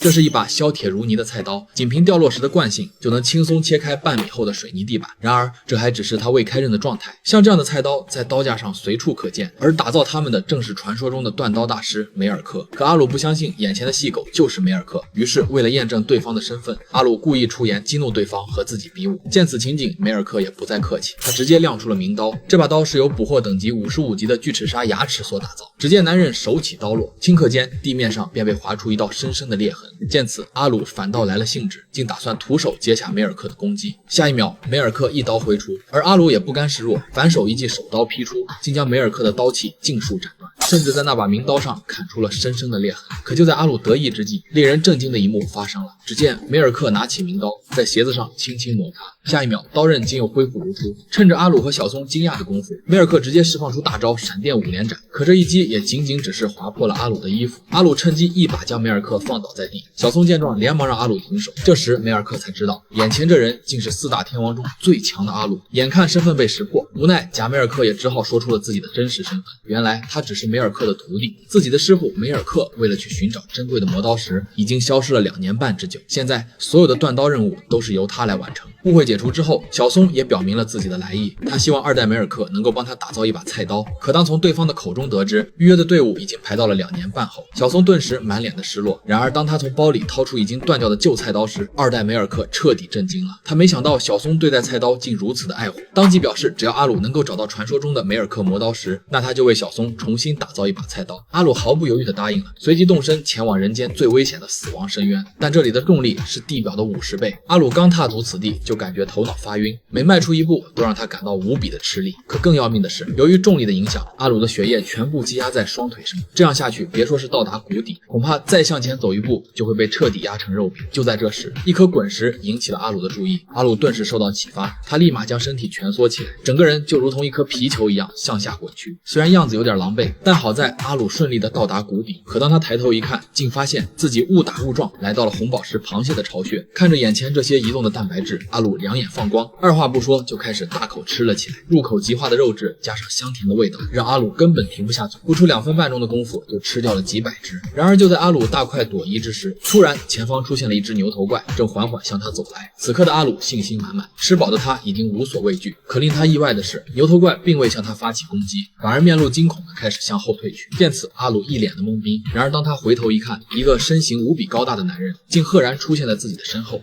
这是一把削铁如泥的菜刀，仅凭掉落时的惯性就能轻松切开半米厚的水泥地板。然而，这还只是他未开刃的状态。像这样的菜刀在刀架上随处可见，而打造它们的正是传说中的断刀大师梅尔克。可阿鲁不相信眼前的细狗就是梅尔克，于是为了验证对方的身份，阿鲁故意出言激怒对方和自己比武。见此情景，梅尔克也不再客气，他直接亮出了名刀。这把刀是由捕获等级55级的巨齿鲨牙齿所打造。只见男人手起刀落，顷刻间地面上便被划出一道深深的裂痕。见此，阿鲁反倒来了兴致，竟打算徒手接下梅尔克的攻击。下一秒，梅尔克一刀挥出，而阿鲁也不甘示弱，反手一记手刀劈出，竟将梅尔克的刀气尽数斩断，甚至在那把名刀上砍出了深深的裂痕。可就在阿鲁得意之际，令人震惊的一幕发生了。只见梅尔克拿起名刀，在鞋子上轻轻摩擦，下一秒，刀刃竟又恢复如初。趁着阿鲁和小松惊讶的功夫，梅尔克直接释放出大招闪电5连斩。可这一击也仅仅只是划破了阿鲁的衣服，阿鲁趁机一把将梅尔克放倒在地。小松见状，连忙让阿鲁停手。这时梅尔克才知道，眼前这人竟是4大天王中最强的阿鲁。眼看身份被识破，无奈假梅尔克也只好说出了自己的真实身份。原来他只是梅尔克的徒弟，自己的师傅梅尔克为了去寻找珍贵的魔刀石，已经消失了2年半之久。现在所有的断刀任务都是由他来完成。误会解除之后，小松也表明了自己的来意，他希望2代梅尔克能够帮他打造一把菜刀。可当从对方的口中得知预约的队伍已经排到了2年半后，小松顿时满脸的失落。然而当他从包里掏出已经断掉的旧菜刀时，2代梅尔克彻底震惊了。他没想到小松对待菜刀竟如此的爱护，当即表示只要阿鲁能够找到传说中的梅尔克魔刀石，那他就为小松重新打造一把菜刀。阿鲁毫不犹豫地答应了，随即动身前往人间最危险的死亡深渊。但这里的重力是地表的50倍，阿鲁刚踏足此地就感觉头脑发晕，每迈出一步都让他感到无比的吃力。可更要命的是，由于重力的影响，阿鲁的血液全部积压在双腿上，这样下去别说是到达谷底，恐怕再向前走一步就会被彻底压成肉饼。就在这时，一颗滚石引起了阿鲁的注意，阿鲁顿时受到启发，他立马将身体蜷缩起来，整个人就如同一颗皮球一样向下滚去。虽然样子有点狼狈，但好在阿鲁顺利的到达谷底。可当他抬头一看，竟发现自己误打误撞来到了红宝石螃蟹的巢穴。看着眼前这些移动的蛋白质，阿鲁两眼放光，二话不说就开始大口吃了起来。入口即化的肉质加上香甜的味道，让阿鲁根本停不下嘴，不出2分半钟的功夫就吃掉了几百只。然而就在阿鲁大快朵颐之时，突然前方出现了一只牛头怪，正缓缓向他走来。此刻的阿鲁信心满满，吃饱的他已经无所畏惧。可令他意外的是，牛头怪并未向他发起攻击，反而面露惊恐的开始向后退去。见此，阿鲁一脸的懵逼。然而当他回头一看，一个身形无比高大的男人竟赫然出现在自己的身后。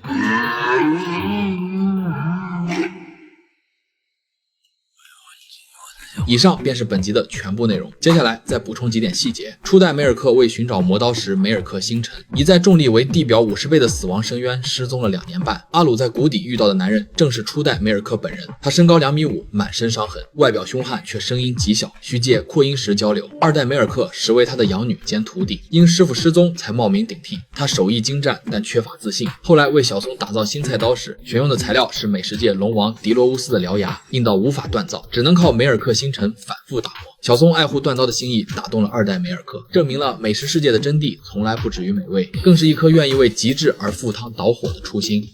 以上便是本集的全部内容，接下来再补充几点细节。初代梅尔克为寻找魔刀石梅尔克星辰，已在重力为地表50倍的死亡深渊失踪了2年半。阿鲁在谷底遇到的男人正是初代梅尔克本人，他身高2.5米，满身伤痕，外表凶悍却声音极小，需借扩音石交流。2代梅尔克实为他的养女兼徒弟，因师傅失踪才冒名顶替。他手艺精湛，但缺乏自信。后来为小松打造新菜刀时，选用的材料是美食界龙王迪罗乌斯的獠牙，硬到无法锻造，只能靠梅尔克星辰反复打磨。小松爱护锻刀的心意打动了2代梅尔克，证明了美食世界的真谛从来不止于美味，更是一颗愿意为极致而赴汤蹈火的初心。